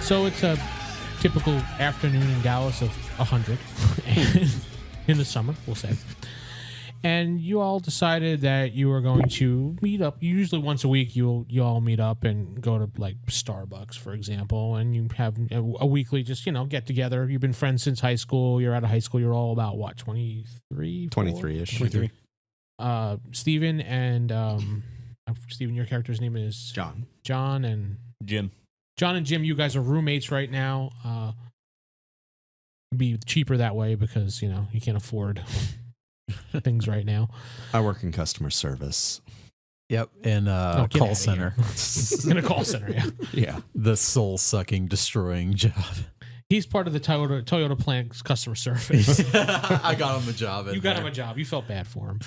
So it's a typical afternoon in Dallas of 100 in the summer, we'll say. And you all decided that you were going to meet up. Usually once a week, you all meet up and go to like Starbucks, for example, and you have a weekly just, get together. You've been friends since high school. You're out of high school. You're all about what, 23? 23-ish. 23. Steven and Steven, your character's name is John. John and Jim. John and Jim, you guys are roommates right now. Be cheaper that way because, you can't afford things right now. I work in customer service. Yep, in a call center. In a call center, yeah. Yeah. The soul-sucking, destroying job. He's part of the Toyota plant's customer service. I got him a job. You got him a job. You felt bad for him.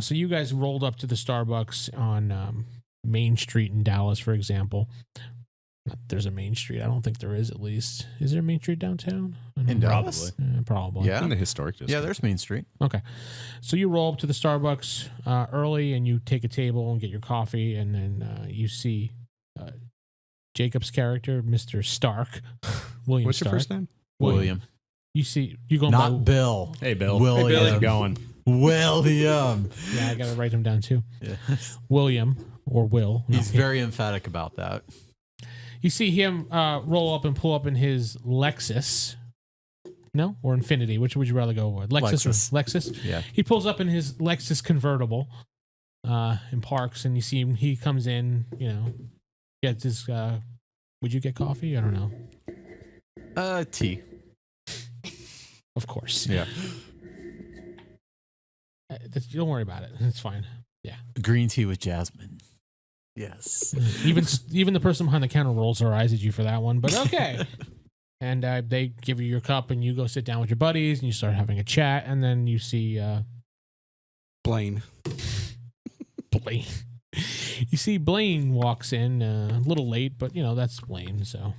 So you guys rolled up to the Starbucks on Main Street in Dallas, for example. There's a Main Street. I don't think there is, at least. Is there a Main Street downtown? In Dallas? Probably. Yeah. In the historic district. Yeah, there's Main Street. Okay. So you roll up to the Starbucks early and you take a table and get your coffee, and then you see Jacob's character, Mr. Stark. William What's Stark. your first name? William. You go Not Bill. Hey, Bill. William. Hey, Bill, how's it going? William. Yeah, I got to write him down too. Yeah. William or Will. He's very emphatic about that. You see him roll up and pull up in his Lexus. No? Or Infinity? Which would you rather go with? Lexus. Lexus? Yeah. He pulls up in his Lexus convertible and parks, and you see him. He comes in, gets his... would you get coffee? I don't know. Tea. Of course. Yeah. Don't worry about it. It's fine. Yeah. Green tea with jasmine. Yes. Even the person behind the counter rolls their eyes at you for that one, but okay. And they give you your cup, and you go sit down with your buddies, and you start having a chat, and then you see Blaine. You see Blaine walks in a little late, but that's Blaine. So,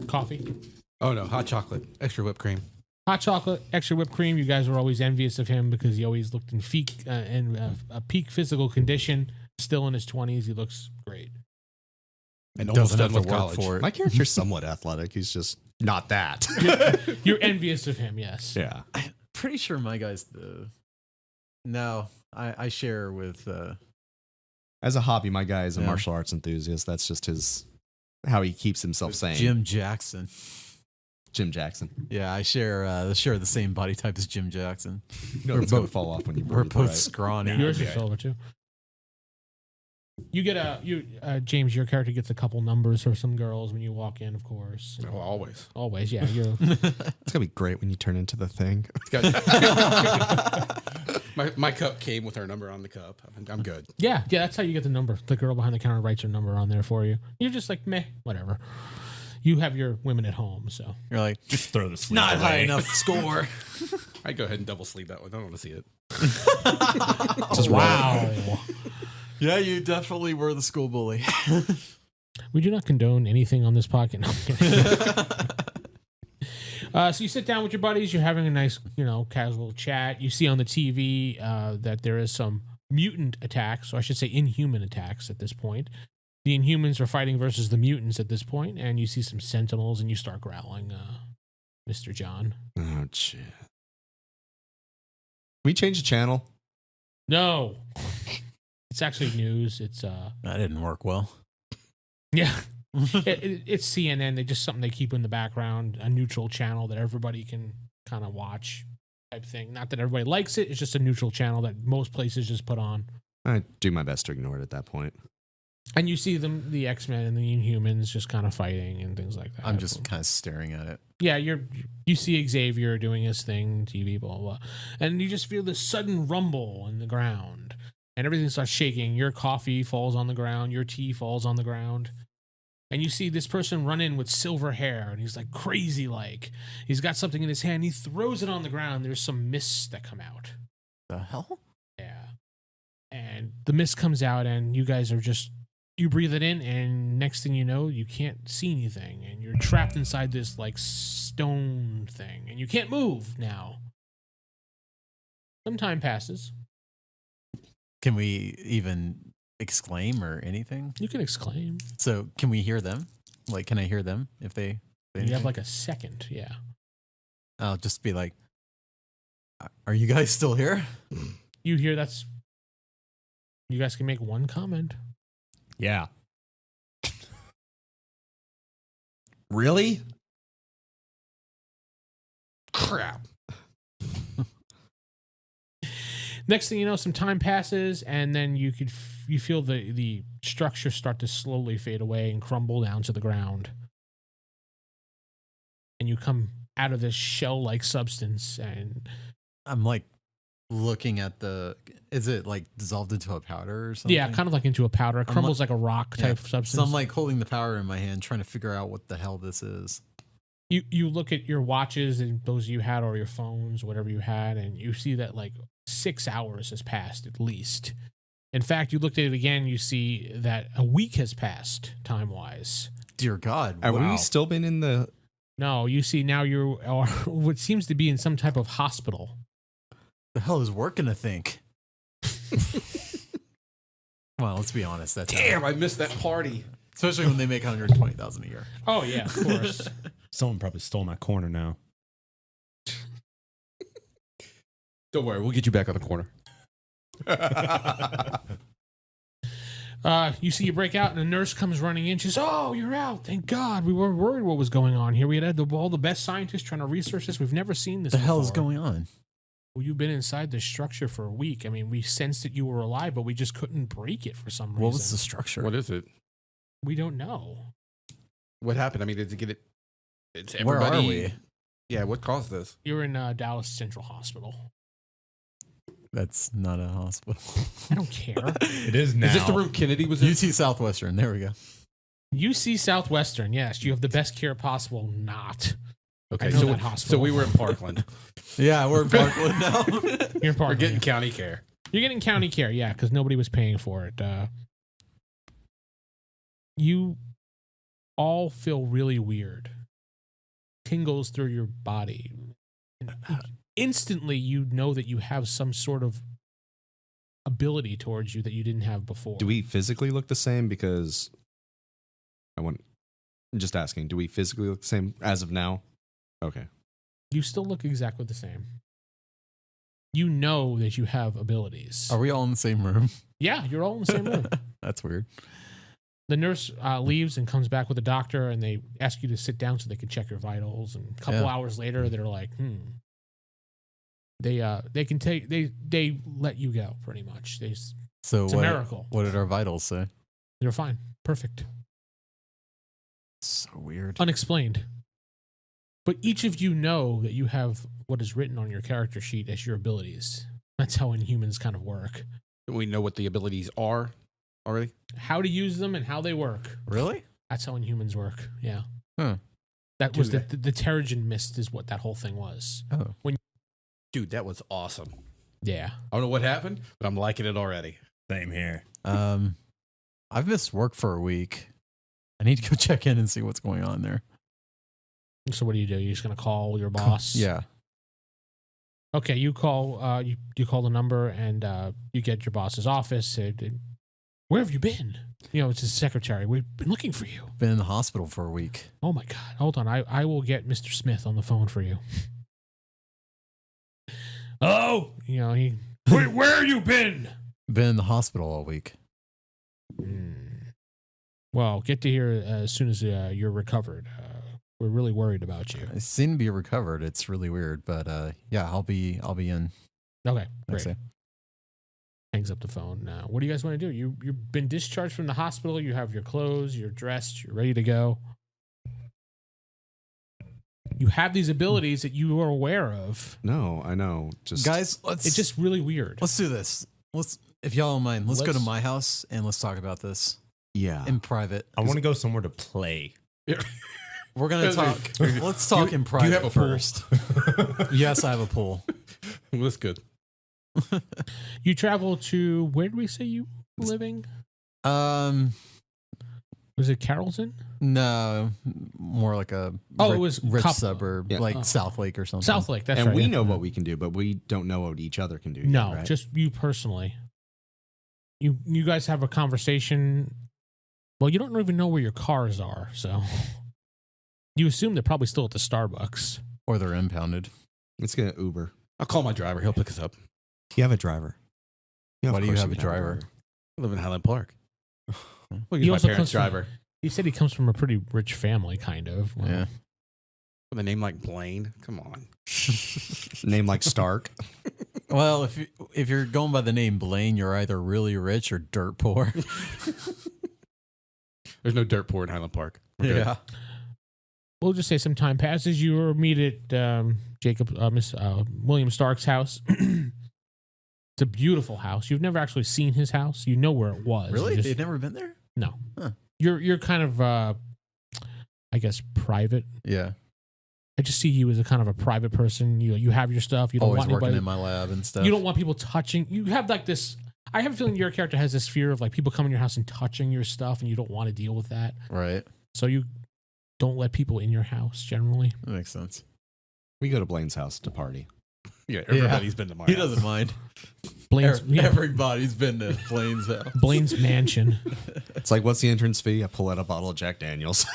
coffee, Oh no, hot chocolate, extra whipped cream. hot chocolate, extra whipped cream. You guys were always envious of him because he always looked in a peak physical condition. Still in his 20s, he looks great. And almost Doesn't done have with to work college. for it. My character's somewhat athletic. He's just not that. You're envious of him, yes. Yeah. I'm pretty sure my guy's the... No, I share with... As a hobby, my guy is a Yeah. martial arts enthusiast. That's just how he keeps himself sane. Jim Jackson. Jim Jackson. Yeah, I share the same body type as Jim Jackson. No, it's going to fall off when you We're breathe, both right? scrawny. Yours is silver too. You get James, your character gets a couple numbers for some girls when you walk in, of course. Oh, always. Always, yeah. It's going to be great when you turn into the thing. My cup came with her number on the cup. I'm good. Yeah, that's how you get the number. The girl behind the counter writes her number on there for you. You're just like, meh, whatever. You have your women at home, so. You're like, Just throw the sleeve not away. high enough score. I go ahead and double sleeve that one. I don't want to see it. Just Wow. Yeah, you definitely were the school bully. We do not condone anything on this podcast. No, I'm kidding. So you sit down with your buddies. You're having a nice, casual chat. You see on the TV that there is some mutant attacks, or I should say inhuman attacks at this point. The Inhumans are fighting versus the mutants at this point, and you see some Sentinels, and you start growling, Mr. John. Oh, shit. We changed the channel. No. It's actually news. It's That didn't work well. yeah. It's CNN. They just something they keep in the background, a neutral channel that everybody can kind of watch type thing. Not that everybody likes it. It's just a neutral channel that most places just put on. I do my best to ignore it at that point. And you see them, the X-Men and the Inhumans just kind of fighting and things like that. I'm just kind of staring at it. Yeah, you see Xavier doing his thing, TV, blah, blah, blah. And you just feel this sudden rumble in the ground. And everything starts shaking. Your coffee falls on the ground. Your tea falls on the ground. And you see this person run in with silver hair. And he's like crazy like. He's got something in his hand. He throws it on the ground. There's some mists that come out. The hell? Yeah. And the mist comes out and you guys are just... You breathe it in and next thing you know, you can't see anything. And you're trapped inside this like stone thing. And you can't move now. Some time passes. Can we even exclaim or anything? You can exclaim. So can we hear them? Like, can I hear them if they? You have like a second, yeah. I'll just be like, "Are you guys still here?" You hear that's. You guys can make one comment. Yeah. Really? Crap. Next thing you know, some time passes, and then you feel the structure start to slowly fade away and crumble down to the ground, and you come out of this shell-like substance, and I'm like looking at the. Is it like dissolved into a powder or something? yeah, kind of like into a powder. It crumbles like a rock type of substance. So I'm like holding the powder in my hand, trying to figure out what the hell this is. You look at your watches and those you had, or your phones, whatever you had, and you see that like 6 hours has passed at least. In fact, you looked at it again, you see that a week has passed time-wise. Dear God. Have wow. we still been in the... No, you see now you are what seems to be in some type of hospital. The hell is work gonna think? Well, let's be honest. That's Damn, I missed that party. especially when they make 120,000 a year. Oh yeah, of course. Someone probably stole my corner now. Don't worry, we'll get you back on the corner. You see you break out, and a nurse comes running in. She says, "Oh, you're out! Thank God. We were worried what was going on here. We had all the best scientists trying to research this. We've never seen this. The hell is before." going on? Well, you've been inside this structure for a week. I mean, we sensed that you were alive, but we just couldn't break it for some reason. What was the structure? What is it? We don't know. What happened? I mean, did it get it? It's Where everybody. are we? Yeah, what caused this? You're in Dallas Central Hospital. That's not a hospital. I don't care. It is now. Is this the room Kennedy was in? UT Southwestern. There we go. UC Southwestern. Yes, you have the best care possible. Not. Okay, I know so, that hospital. so we were in Parkland. Yeah, we're in Parkland now. You're in Parkland. We're getting county care. You're getting county care, yeah, because nobody was paying for it. You all feel really weird. Tingles through your body. Instantly, you know that you have some sort of ability towards you that you didn't have before. Do we physically look the same? Because I'm just asking, do we physically look the same as of now? Okay. You still look exactly the same. You know that you have abilities. Are we all in the same room? Yeah, you're all in the same room. That's weird. The nurse leaves and comes back with a doctor, and they ask you to sit down so they can check your vitals. And a couple hours later, they're like, They can take they let you go pretty much. It's a miracle. What did our vitals say? You're fine, perfect, So weird. unexplained. But each of you know that you have what is written on your character sheet as your abilities. That's how Inhumans kind of work. We know what the abilities are already. How to use them and how they work. Really? That's how Inhumans work. Yeah. Huh. That was the Terrigen mist is what that whole thing was. Oh. Dude, that was awesome. Yeah. I don't know what happened, but I'm liking it already. Same here. I've missed work for a week. I need to go check in and see what's going on there. So what do? You're just gonna call your boss? Yeah. Okay, you call you call the number and you get your boss's office. Where have you been? You know, it's his secretary. We've been looking for you. Been in the hospital for a week. Oh my God. Hold on. I will get Mr. Smith on the phone for you. Oh, you know, where you been? Been in the hospital all week. Well, get to here as soon as you're recovered. We're really worried about you. I seem to be recovered. It's really weird, but yeah, I'll be in. Okay, Next great. day. Hangs up the phone. Now, what do you guys want to do? You've been discharged from the hospital. You have your clothes. You're dressed. You're ready to go. You have these abilities that you are aware of. No, I know. Just Guys, It's just really weird. let's do this. If y'all don't mind, let's go to my house and let's talk about this yeah. in private. I want to go somewhere to play. We're gonna talk. Let's talk in private. Do you have a pool? first? Yes, I have a pool. That's good. You travel to, where did we say you were living? Was it Carrollton? No, more like a It was rich Cop- suburb, Yeah. like South Lake or something. South Lake, that's and right. we know what we can do, but we don't know what each other can do. No, yet, right? just you personally. You guys have a conversation Well, you don't even know where your cars are, so you assume they're probably still at the Starbucks. Or they're impounded. Let's get an Uber. I'll call my driver. He'll pick us up. You have a driver. Yeah, of Why do you course have a can driver? I live in Highland Park. Well, He my also parents' comes from- driver. He said he comes from a pretty rich family, kind of. Well, Yeah. With a name like Blaine. Come on. Name like Stark. Well, if you're going by the name Blaine, you're either really rich or dirt poor. There's no dirt poor in Highland Park. We're good. We'll just say some time passes. You meet at William Stark's house. It's a beautiful house. You've never actually seen his house. You know where it was. Really? You just- They've never been there? No. Huh. You're kind of, I guess, private. Yeah. I just see you as a kind of a private person. You have your stuff. You don't Always want working anybody. in my lab and stuff. You don't want people touching. You have like this. I have a feeling your character has this fear of like people coming in your house and touching your stuff, and you don't want to deal with that. Right. So you don't let people in your house generally. That makes sense. We go to Blaine's house to party. Yeah, everybody's been to my He house. doesn't mind. Blaine's, Everybody's been to Blaine's house. Blaine's mansion. It's like, what's the entrance fee? I pull out a bottle of Jack Daniels.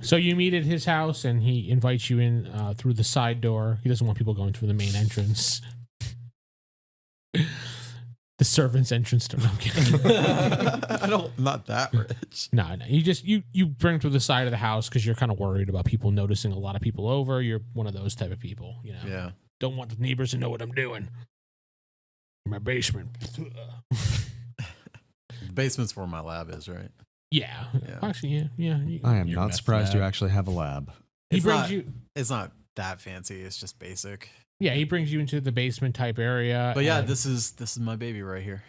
So you meet at his house, and he invites you in through the side door. He doesn't want people going through the main entrance. The servant's entrance door. No, I'm kidding. I'm not that rich. No. You bring him through the side of the house because you're kind of worried about people noticing a lot of people over. You're one of those type of people, you know. Yeah. Don't want the neighbors to know what I'm doing. In my basement. The basement's where my lab is, right? Yeah. Yeah. Actually, yeah. I am Your not meth surprised you lab. actually have a lab. He It's brings not- you. It's not that fancy. It's just basic. Yeah, he brings you into the basement type area. But yeah, and this is my baby right here.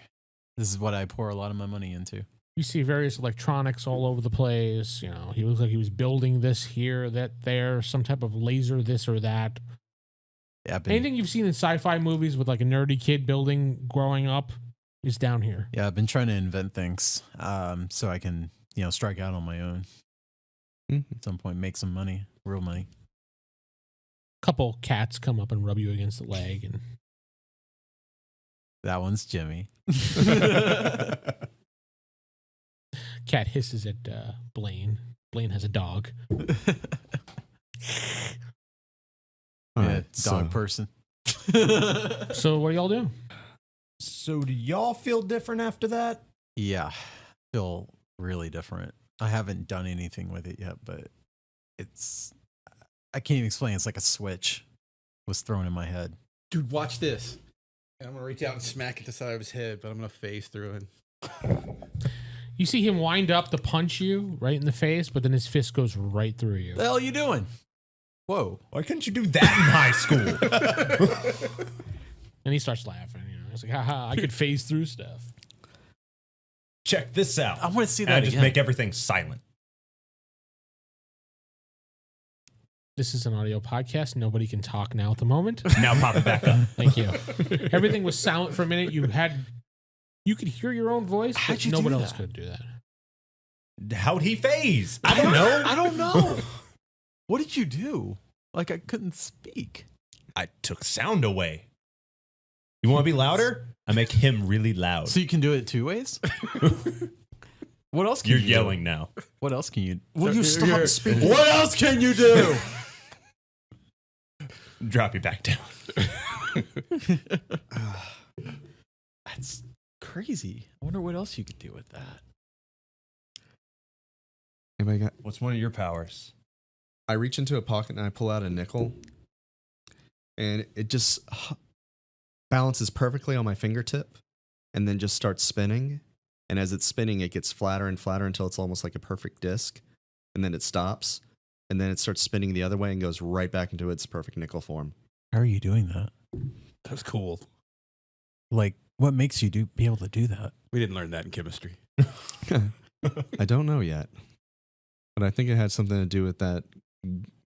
This is what I pour a lot of my money into. you see various electronics all over the place. You know, he looks like he was building this here, that there, some type of laser, this or that. Yeah, I've been, Anything you've seen in sci-fi movies with like a nerdy kid building growing up is down here. yeah, I've been trying to invent things so I can, strike out on my own Mhm. at some point, make some money, real money. Couple cats come up and rub you against the leg, and That one's Jimmy. cat hisses at Blaine. Blaine has a dog. All Yeah, right, dog so- person. So what do y'all do? So do y'all feel different after that? Yeah, feel really different. I haven't done anything with it yet, but I can't even explain. It's like a switch was thrown in my head. Dude, watch this. And I'm going to reach out and smack at the side of his head, but I'm going to phase through it. You see him wind up to punch you right in the face, but then his fist goes right through you. The hell are you doing? Whoa. Why couldn't you do that in high school? And he starts laughing. You know, it's like, haha, I could phase through stuff. Check this out. I want to see And I that just again. make everything silent. This is an audio podcast. Nobody can talk now at the moment. Now pop it back up. Thank you. Everything was silent for a minute. You could hear your own voice, How'd but you no do one else that? could do that. How'd he phase? I don't know. I don't know. What did you do? Like I couldn't speak. I took sound away. You want to be louder? I make him really loud. So you can do it two ways? What else can You're you yelling now. do? What else can you Will you stop speaking? What else can you do? Drop you back down. That's crazy. I wonder what else you could do with that. Anybody got? What's one of your powers? I reach into a pocket and I pull out a nickel, and it just balances perfectly on my fingertip, and then just starts spinning. And as it's spinning, it gets flatter and flatter until it's almost like a perfect disc, and then it stops, and then it starts spinning the other way and goes right back into its perfect nickel form. How are you doing that? That's cool. Like, what makes you be able to do that? We didn't learn that in chemistry. I don't know yet, but I think it had something to do with that.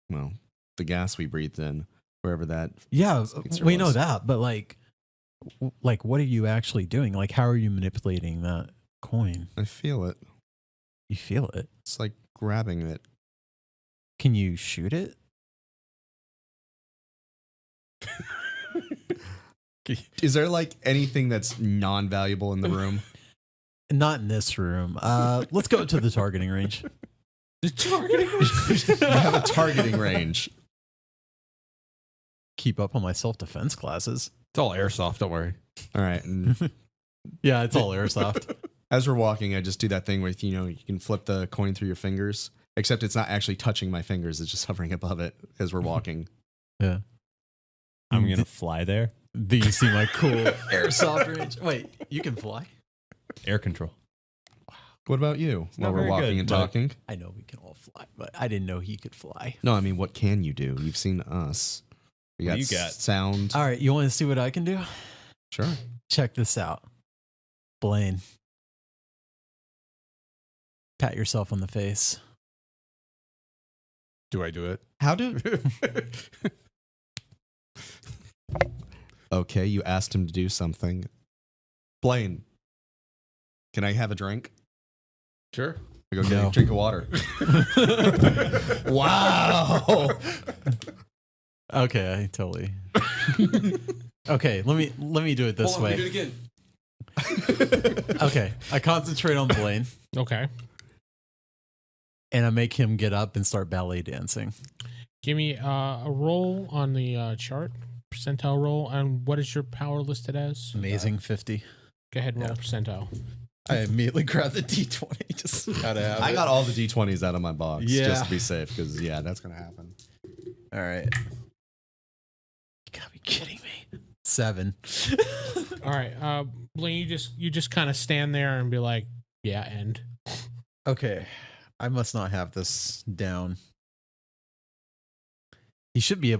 Well, the gas we breathed in, wherever that. Yeah, Speaks we or know was. that, but like, what are you actually doing? Like, how are you manipulating that coin? I feel it. You feel it. It's like grabbing it. Can you shoot it? Is there like anything that's non-valuable in the room? Not in this room. Let's go to the targeting range. The targeting range. You have a targeting range. Keep up on my self-defense classes. It's all airsoft. Don't worry. All right. And Yeah, it's all airsoft. as we're walking, I just do that thing where, you can flip the coin through your fingers, except it's not actually touching my fingers. It's just hovering above it as we're walking. Yeah. I'm going to fly there. Do you see my cool airsoft range? Wait, you can fly? Air control. What about you while not we're very walking good, and but- talking? I know we can all fly, but I didn't know he could fly. No, I mean, what can you do? You've seen us. We What got, do you got? sound. All right, you want to see what I can do? Sure. Check this out. Blaine. Pat yourself on the face. Do I do it? How do? Okay, you asked him to do something. Blaine, can I have a drink? Sure. I go get No. a drink of water. Wow. Okay, I totally. Okay, let me do it this Hold on, let me way. do it again. Okay, I concentrate on Blaine Okay. and I make him get up and start ballet dancing. Give me a roll on the chart, percentile roll, and what is your power listed as? Amazing 50. Go ahead and roll Yeah. percentile. I immediately grabbed the D20. Just gotta have I it. got all the D20s out of my box Yeah. just to be safe because, yeah, that's going to happen. All right. You gotta be kidding me. 7. All right, Blaine, you just kind of stand there and be like, "Yeah," end. Okay, I must not have this down. He should be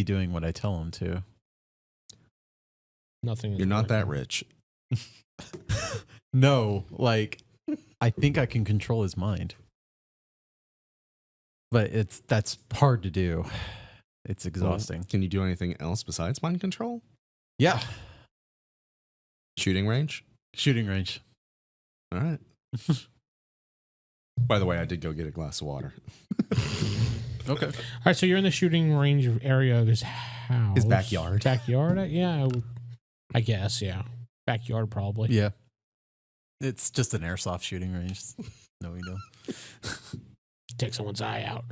doing what I tell him to. Nothing. Is You're not that working. rich. No, like I think I can control his mind. But that's hard to do. It's exhausting. Can you do anything else besides mind control? Yeah. Shooting range? Shooting range. All right. By the way, I did go get a glass of water. Okay. All right, so you're in the shooting range area of his house. His backyard. Backyard? Yeah, I guess. Yeah, backyard probably. Yeah. It's just an airsoft shooting range. No big deal. Take someone's eye out.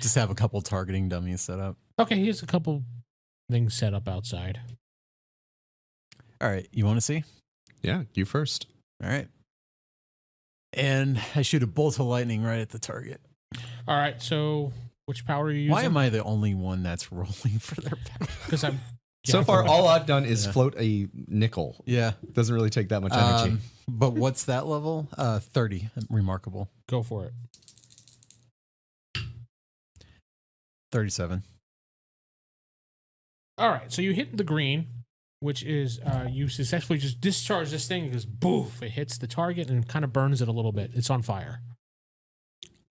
Just have a couple targeting dummies set up. Okay, here's a couple things set up outside. All right, you want to see? Yeah, you first. All right. And I shoot a bolt of lightning right at the target. All right, so which power are you using? Why am I the only one that's rolling for their power? Because I'm. So yeah, far, pretty much. all I've done is Yeah. float a nickel. Yeah. Doesn't really take that much energy. But what's that level? 30. Remarkable. Go for it. 37. All right, so you hit the green, which is you successfully just discharge this thing. It goes boof. It hits the target and kind of burns it a little bit. It's on fire.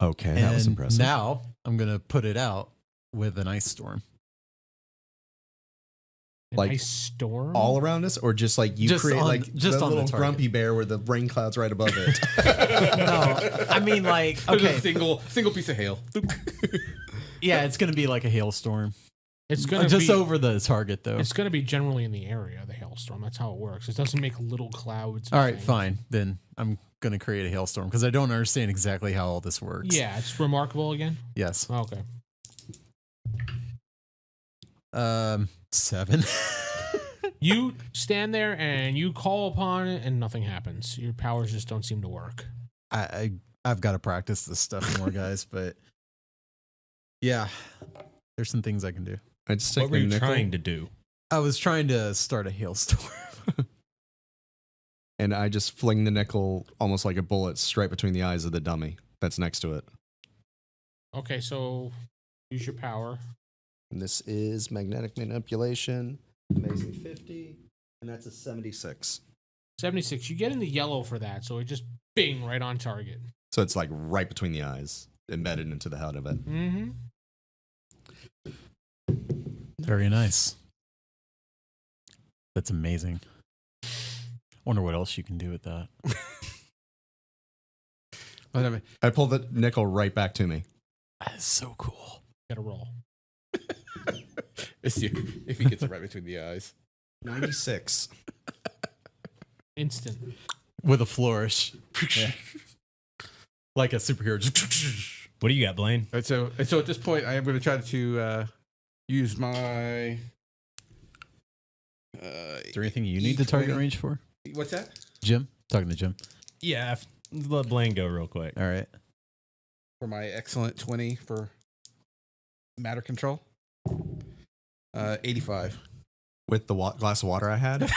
Okay, that was And impressive. now I'm going to put it out with an ice storm. An Like, ice storm. all around us, or just like you Just create on- like just the on the little target. grumpy bear with the rain clouds right above it? No, I mean like, There's okay. a single piece of hail. Yeah, it's going to be like a hailstorm. It's gonna Just be, over the target though. It's gonna be generally in the area. The hailstorm. That's how it works. It doesn't make little clouds. All right, things. fine. Then I'm going to create a hailstorm because I don't understand exactly how all this works. Yeah, it's remarkable again. Yes. Okay. 7. You stand there and you call upon it, and nothing happens. Your powers just don't seem to work. I've got to practice this stuff more, guys. But yeah, there's some things I can do. I just take What were the you nickel trying to do? I was trying to start a hailstorm. and I just fling the nickel almost like a bullet straight between the eyes of the dummy that's next to it. Okay, so use your power. And this is magnetic manipulation, amazing 50, and that's a 76. 76. You get in the yellow for that, so it just bing right on target. So it's like right between the eyes, embedded into the head of it. Mm-hmm. Very nice. That's amazing. Wonder what else you can do with that. I pull the nickel right back to me. That is so cool. Get a roll. If he gets it right between the eyes. 96. Instant. with a flourish. Like a superhero. What do you got, Blaine? All right, so at this point, I am going to try to use my. Is there anything you need the target range for? What's that? Jim? Talking to Jim. Yeah, let Blaine go real quick. All right. For my excellent 20 for matter control. 85. With the glass of water I had. What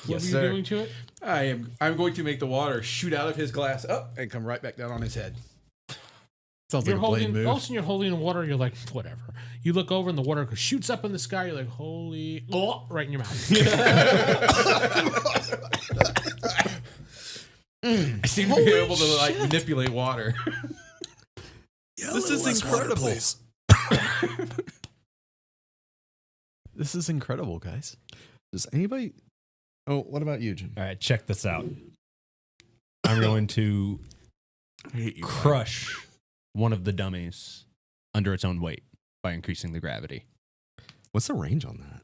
Yes, were you sir. doing to it? I'm going to make the water shoot out of his glass up and come right back down on his head. Sounds You're like a Blaine holding, move. all of a sudden you're holding the water. You're like, whatever. You look over and the water shoots up in the sky. You're like, holy, right in your mouth. I seem to be able to like manipulate water. This is incredible. This is incredible, guys. Does anybody? Oh, what about you, Jim? All right, check this out. I'm going to I hate you. crush one of the dummies under its own weight by increasing the gravity. What's the range on that?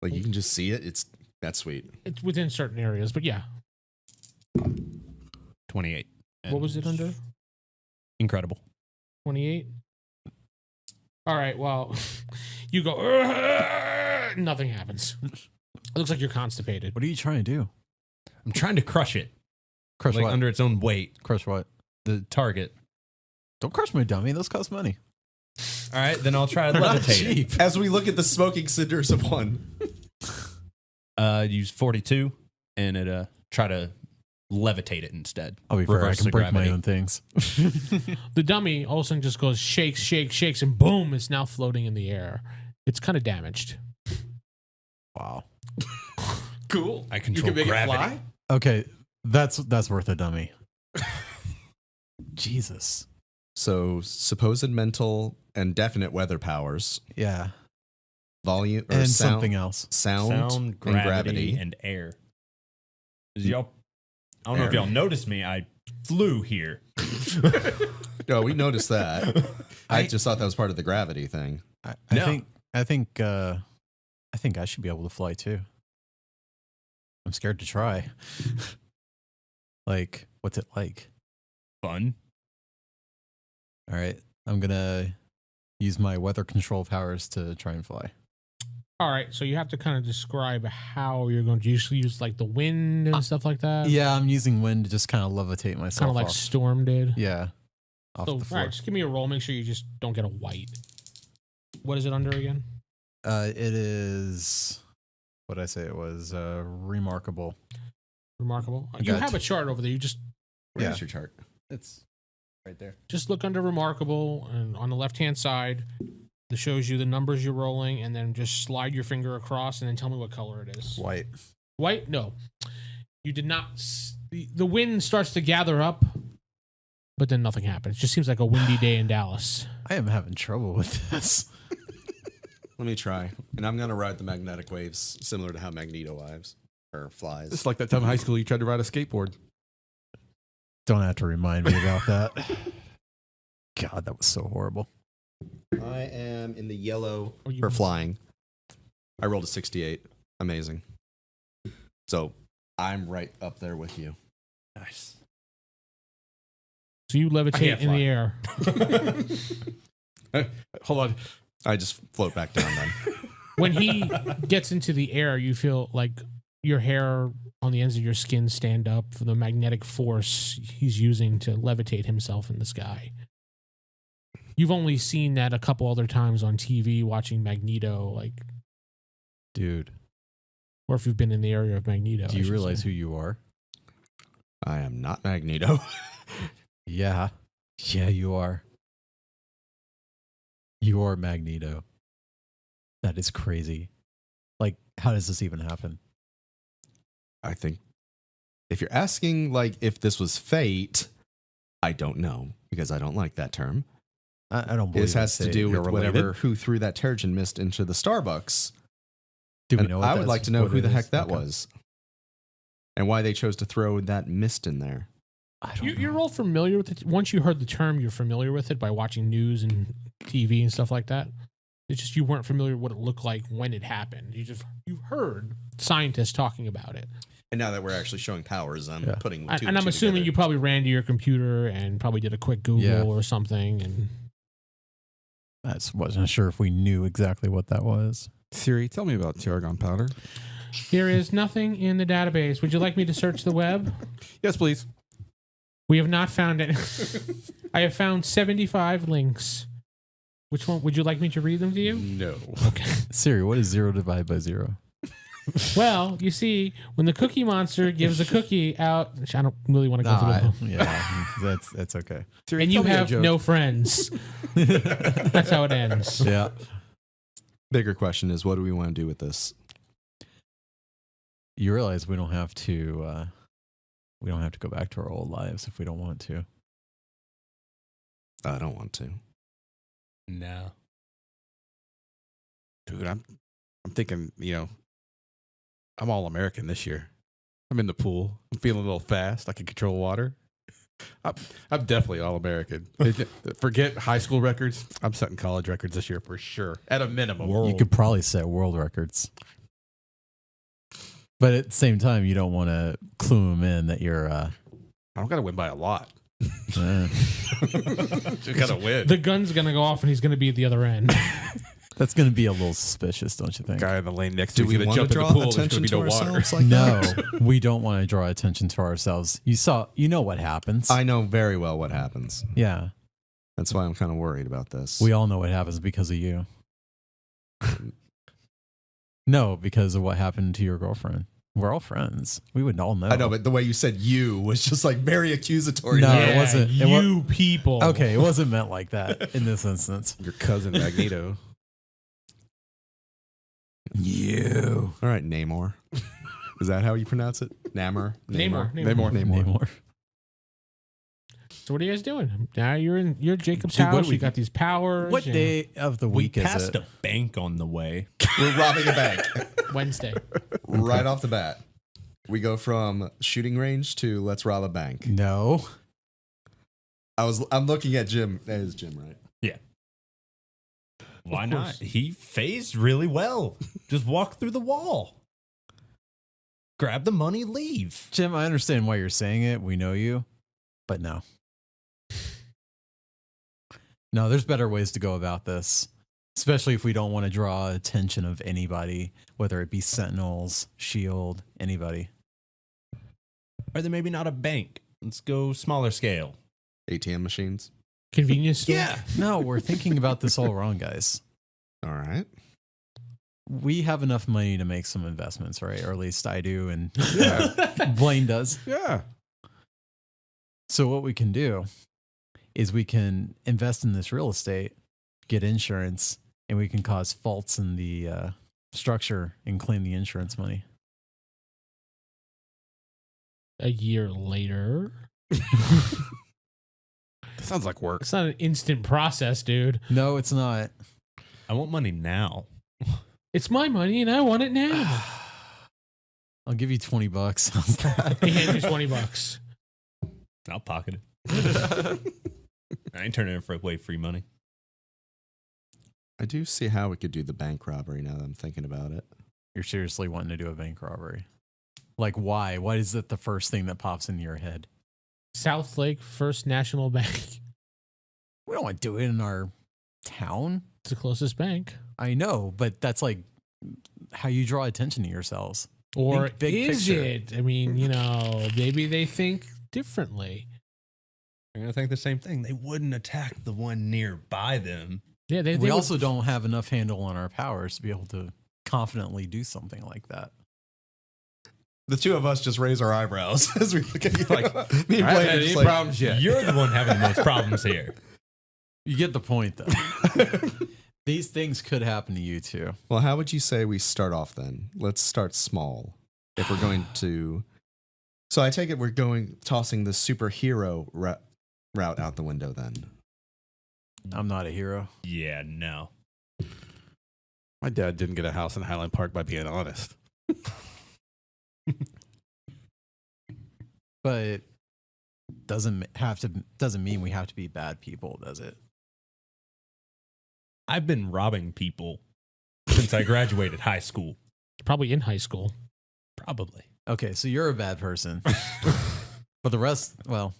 Like you can just see it. That's sweet. It's within certain areas, but yeah. 28. What was it under? Incredible. 28? All right, well, you go, "Ugh," nothing happens. It looks like you're constipated. What are you trying to do? I'm trying to crush it. Crush Like what? under its own weight. Crush what? The target. Don't crush my dummy. Those cost money. All right, then I'll try to They're not levitate it. cheap. As we look at the smoking cinders of one. Use 42 and it try to levitate it instead. I'll be fair. I Reverse can the break my gravity. own things. The dummy all of a sudden just goes shakes, shakes, shakes, and boom, it's now floating in the air. It's kind of damaged. Wow. Cool. I control you can make gravity. It fly? Okay, that's worth a dummy. Jesus. So supposed mental and definite weather powers, Yeah. volume or And sound, something else. sound, Sound, and gravity. and air. Y'all, I don't know if y'all noticed me. I flew here. No, we noticed that. I just thought that was part of the gravity thing. I No. think I should be able to fly too. I'm scared to try. Like, what's it like? Fun. All right. I'm gonna use my weather control powers to try and fly. All right, so you have to kind of describe how you're going to usually use like the wind and stuff like that. Yeah, I'm using wind to just kind of levitate myself. Kind of like off. Storm did. Yeah. Off So, the all floor. right, just give me a roll. Make sure you just don't get a white. What is it under again? It is what did I say it was remarkable. Remarkable. I You got have a chart over there. You just Where's your chart? It's right there. look under remarkable, and on the left hand side, that shows you the numbers you're rolling, and then just slide your finger across, and then tell me what color it is. White. White? No, you did not. The wind starts to gather up, but then nothing happens. It just seems like a windy day in Dallas. I am having trouble with this. Let me try. And I'm going to ride the magnetic waves similar to how Magneto lives or flies. It's like that time in high school you tried to ride a skateboard. Don't have to remind me about that. God, that was so horrible. I am in the yellow Oh, you for missed. flying. I rolled a 68. Amazing. So I'm right up there with you. Nice. So you levitate can't in the fly. air. Hold on. I just float back down then. When he gets into the air, you feel like your hair on the ends of your skin stand up for the magnetic force he's using to levitate himself in the sky. You've only seen that a couple other times on TV watching Magneto, like, Dude, or if you've been in the area of Magneto. do I you should realize say. who you are? I am not Magneto. Yeah. Yeah, you are. You are Magneto. That is crazy. Like, how does this even happen? I think if you're asking like if this was fate, I don't know because I don't like that term. I don't believe This has to it's do with related. whatever who threw that Terrigen mist into the Starbucks. Do we And know what I would that's- like to know what who it the heck is? that Okay. was and why they chose to throw that mist in there. I don't know. You're all familiar with it. Once you heard the term, you're familiar with it by watching news and TV and stuff like that. It's just you weren't familiar with what it looked like when it happened. You heard scientists talking about it. And now that we're actually showing powers, I'm putting two And I'm two assuming together. you probably ran to your computer and probably did a quick Google or something. And I wasn't sure if we knew exactly what that was. Siri, tell me about tarragon powder. there is nothing in the database. Would you like me to search the web? Yes, please. We have not found it. I have found 75 links. Which one? Would you like me to read them to you? No. Okay. Siri, what is 0 divided by 0? Well, you see, when the Cookie Monster gives a cookie out, I don't really want to go through the Yeah, that's okay. Siri, and you tell me a have joke. no friends. That's how it ends. Yeah. Bigger question is, what do we want to do with this? You realize we don't have to go back to our old lives if we don't want to. I don't want to. No. Dude, I'm thinking, I'm all American this year. I'm in the pool. I'm feeling a little fast. I can control water. I'm definitely all American. Forget high school records. I'm setting college records this year for sure. At a minimum. You could probably set world records. But at the same time, you don't want to clue them in that you're I don't got to win by a lot. uh, Just got to win. The gun's going to go off and he's going to be at the other end. that's going to be a little suspicious, don't you think? Guy in the lane next to Do me we going to want to jump in the draw pool. There's going attention to be to no water. ourselves like No, that? we don't want to draw attention to ourselves. You know what happens. I know very well what happens. Yeah. That's why I'm kind of worried about this. We all know what happens because of you. No, because of what happened to your girlfriend. We're all friends. We would all know. I know, but the way you said "you" was just like very accusatory. No, Yeah, it wasn't. You people. Okay, it wasn't meant like that in this instance. Your cousin Magneto. You. All right, Namor. Is that how you pronounce it? Namor. Namor. So what are you guys doing? Now you're Jacob's Dude, what house. do we- You got these powers. What day of the We week is passed it? a bank on the way. We're robbing a bank Wednesday. right off the bat. We go from shooting range to let's rob a bank. No. I'm looking at Jim. That is Jim, right? Why Of not? course. He phased really well. Just walk through the wall. Grab the money, leave. Jim, I understand why you're saying it. We know you. But no. No, there's better ways to go about this. Especially if we don't want to draw attention of anybody, whether it be Sentinels, Shield, anybody. Or then maybe not a bank. Let's go smaller scale. ATM machines. Convenience store. Yeah. No, we're thinking about this all wrong, guys. All right. We have enough money to make some investments, right? Or at least I do, and Yeah. Blaine does. Yeah. So what we can do is we can invest in this real estate, get insurance, and we can cause faults in the structure and claim the insurance money. A year later. Sounds like work. It's not an instant process, dude. No, it's not. I want money now. It's my money and I want it now. I'll give you $20. How's that? He hands you $20. I'll pocket it. I ain't turning it for away free money. I do see how we could do the bank robbery now that I'm thinking about it. You're seriously wanting to do a bank robbery? Like, why? Why is it the first thing that pops into your head? South Lake First National Bank. We don't want to do it in our town. It's the closest bank. I know, but that's like how you draw attention to yourselves. Or Think big is picture. it? I mean, maybe they think differently. They're going to think the same thing. They wouldn't attack the one nearby them. Yeah, they We would- also don't have enough handle on our powers to be able to confidently do something like that. The two of us just raise our eyebrows as we look at you. Like, me and I haven't Blaine are had just any like, problems yet. You're the one having the most problems here. You get the point, though. These things could happen to you, too. Well, how would you say we start off then? Let's start small. If we're going to. So I take it we're tossing the superhero route out the window then. I'm not a hero. Yeah, no. My dad didn't get a house in Highland Park by being honest. But doesn't mean we have to be bad people, does it? I've been robbing people since I graduated high school. probably in high school. Probably. Okay, so you're a bad person. But the rest, well,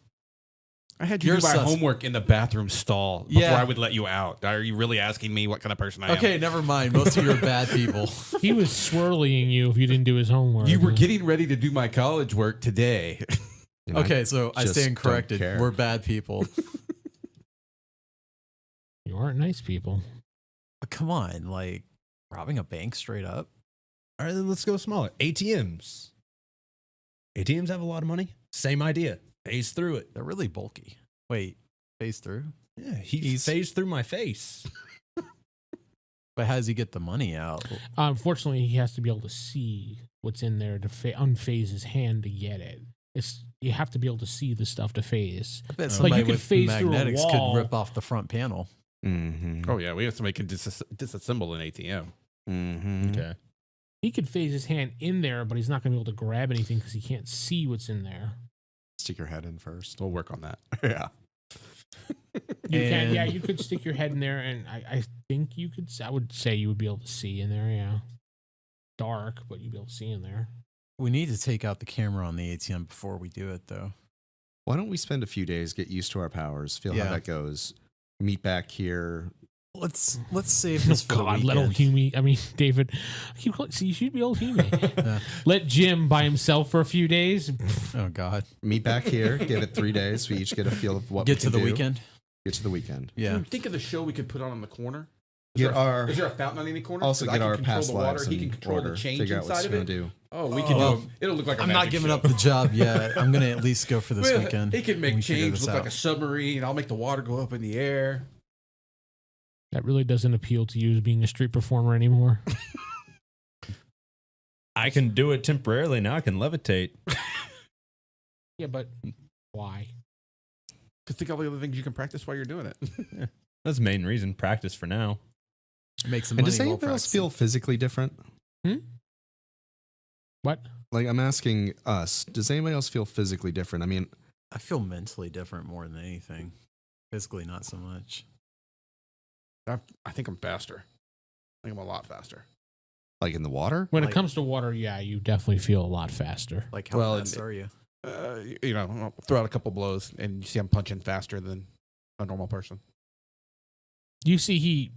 I had you You're do my sus- homework in the bathroom stall before Yeah. I would let you out. Are you really asking me what kind of person I am? okay, never mind. Most of you are bad people. He was swirling you if you didn't do his homework. You were getting ready to do my college work today. You know, Okay, so I just stand don't corrected. care. We're bad people. You aren't nice people. But come on, like robbing a bank straight up. All right, then let's go smaller. ATMs. ATMs have a lot of money. Same idea. Phase through it. They're really bulky. Wait, phase through? Yeah, he phased through my face. But how does he get the money out? Unfortunately, he has to be able to see what's in there to unphase his hand to get it. You have to be able to see the stuff to phase. I bet Like, somebody you could with phase through a magnetics wall. could rip off the front panel. Mm-hmm. Oh, yeah. We have somebody can disassemble an ATM. Mm-hmm. Okay. He could phase his hand in there, but he's not going to be able to grab anything because he can't see what's in there. Stick your head in first. We'll work on that. Yeah. You can, And- yeah, you could stick your head in there, and I think you could. I would say you would be able to see in there. Yeah, dark, but you'd be able to see in there. We need to take out the camera on the ATM before we do it, though. Why don't we spend a few days, get used to our powers, feel Yeah. how that goes, meet back here. Let's save this for God, the let old weekend. Hume. I mean, David. I keep calling. See, you should be old Hume. Yeah. Let Jim by himself for a few days. Oh God! Meet back here, give it 3 days. We each get a feel of what Get we to can the do. weekend. Get to the weekend. Yeah. Think of the show we could put on the corner. Get our Is there a fountain on any corner? also 'Cause I get can our control past the water. lives He can in control order. the change Figure out what inside it's of gonna it. do. Oh, we can Well, do. It'll look like a I'm not magic giving show. up the job yet. I'm gonna at least go for this Well, weekend. He can when make we figure change this look like out. a submarine. I'll make the water go up in the air. That really doesn't appeal to you as being a street performer anymore. I can do it temporarily. Now I can levitate. Yeah, but why? Because think of all the other things you can practice while you're doing it. That's the main reason. Practice for now. Make some And money. does while anybody else practicing. feel physically different? What? Like, I'm asking us, does anybody else feel physically different? I mean, I feel mentally different more than anything. Physically, not so much. I think I'm faster. I think I'm a lot faster. like in the water? When Like- it comes to water, yeah, you definitely feel a lot faster. Like, how Well, fast are you? I'll throw out a couple blows, and you see I'm punching faster than a normal person. You see, he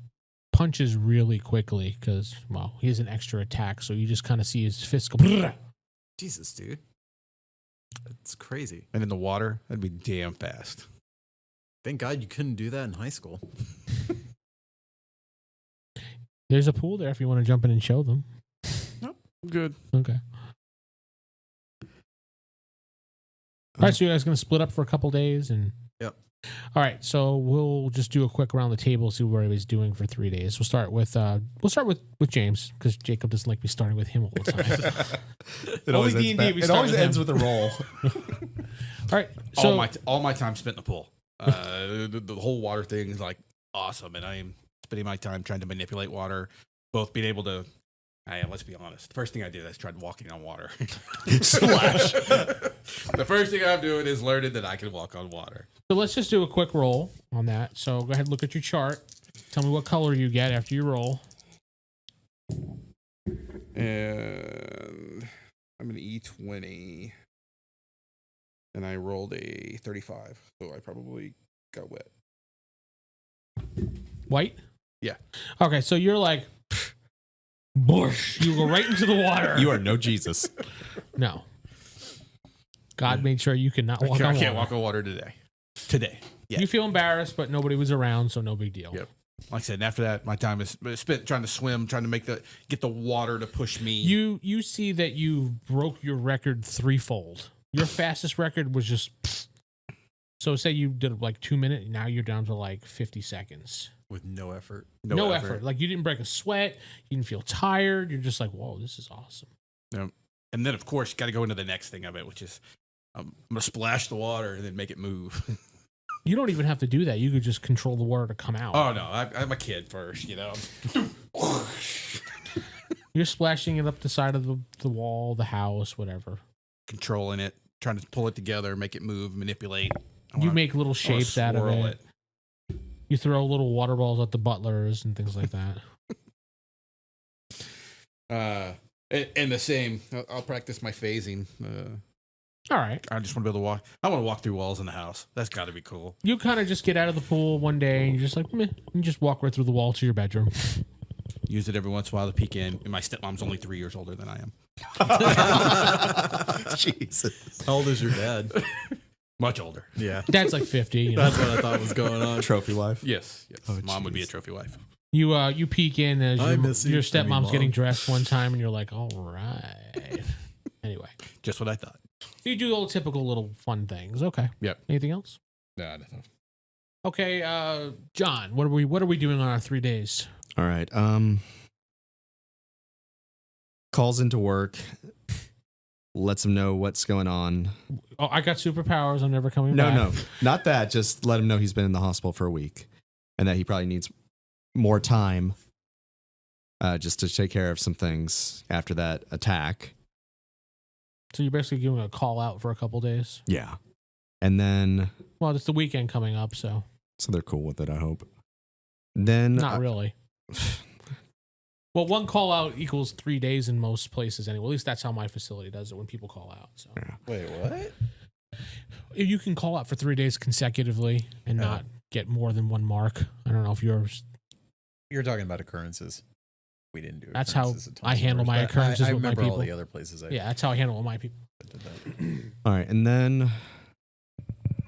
punches really quickly because, well, he has an extra attack, so you just kind of see his fist go. Jesus, dude. It's crazy. And in the water, that'd be damn fast. Thank God you couldn't do that in high school. There's a pool there if you want to jump in and show them. Good. Okay. All right, so you guys going to split up for a couple days and. Yep. All right, so we'll just do a quick around the table, see what everybody's doing for 3 days. We'll start with James because Jacob doesn't like me starting with him all the time. It always Only ends, D&D we it start always with ends him. with a roll. All right, so all my time spent in the pool. The whole water thing is like awesome, and I am spending my time trying to manipulate water, both being able to. Let's be honest. The first thing I did, I tried walking on water. Splash. The first thing I'm doing is learning that I can walk on water. let's just do a quick roll on that. So go ahead and look at your chart. Tell me what color you get after you roll. And I'm an E20, and I rolled a 35, so I probably got wet. White? Yeah. Okay, so you're like, bush. You go right into the water. You are no Jesus. No. God made sure you could not walk on I water. can't walk on water today. Yeah. You feel embarrassed, but nobody was around, so no big deal. Yep. Like I said, and after that, my time is spent trying to swim, trying to get the water to push me. You see that you broke your record threefold. Your fastest record was just. So say you did like 2 minutes, now you're down to like 50 seconds. With no effort. No effort. Like you didn't break a sweat. You didn't feel tired. You're just like, whoa, this is awesome. And then, of course, you got to go into the next thing of it, which is I'm going to splash the water and then make it move. You don't even have to do that. You could just control the water to come out. Oh, no. I'm a kid first, you know. You're splashing it up the side of the wall, the house, whatever. Controlling it, trying to pull it together, make it move, manipulate. You make little shapes out of swirl it. You throw little water balls at the butlers and things like that. And the same. I'll practice my phasing. All right. I just want to be able to walk. I want to walk through walls in the house. That's got to be cool. You kind of just get out of the pool one day and you're just like, meh. You just walk right through the wall to your bedroom. Use it every once in a while to peek in. And my stepmom's only 3 years older than I am. Jesus. How old is your dad? Much older. Yeah. Dad's like 50. You know? That's what I thought was going on. Trophy wife. Yes. Oh, Mom would be a jeez. trophy wife. You peek in as I miss you. your I stepmom's mean, Mom. getting dressed one time and you're like, all right. Anyway. Just what I thought. You do all typical little fun things. Okay. Yep. Anything else? Nah, Okay, John, what are we doing on our 3 days? All right. Calls into work. Lets him know what's going on. Oh, I got superpowers. I'm never coming No, back. no, not that. Just let him know he's been in the hospital for a week, and that he probably needs more time, just to take care of some things after that attack. So you're basically giving a call out for a couple days. Yeah, and then Well, it's the weekend coming up, so they're cool with it. I hope. Then not really. Well, one call out equals 3 days in most places anyway. At least that's how my facility does it when people call out. So Wait, what? you can call out for 3 days consecutively and not get more than one mark. I don't know if yours. You're talking about occurrences. We didn't do. That's how occurrences at I Thompson handle Rivers, my but occurrences I with my remember all people. the other places. Yeah, that's how I handle my people. did that. All right, and then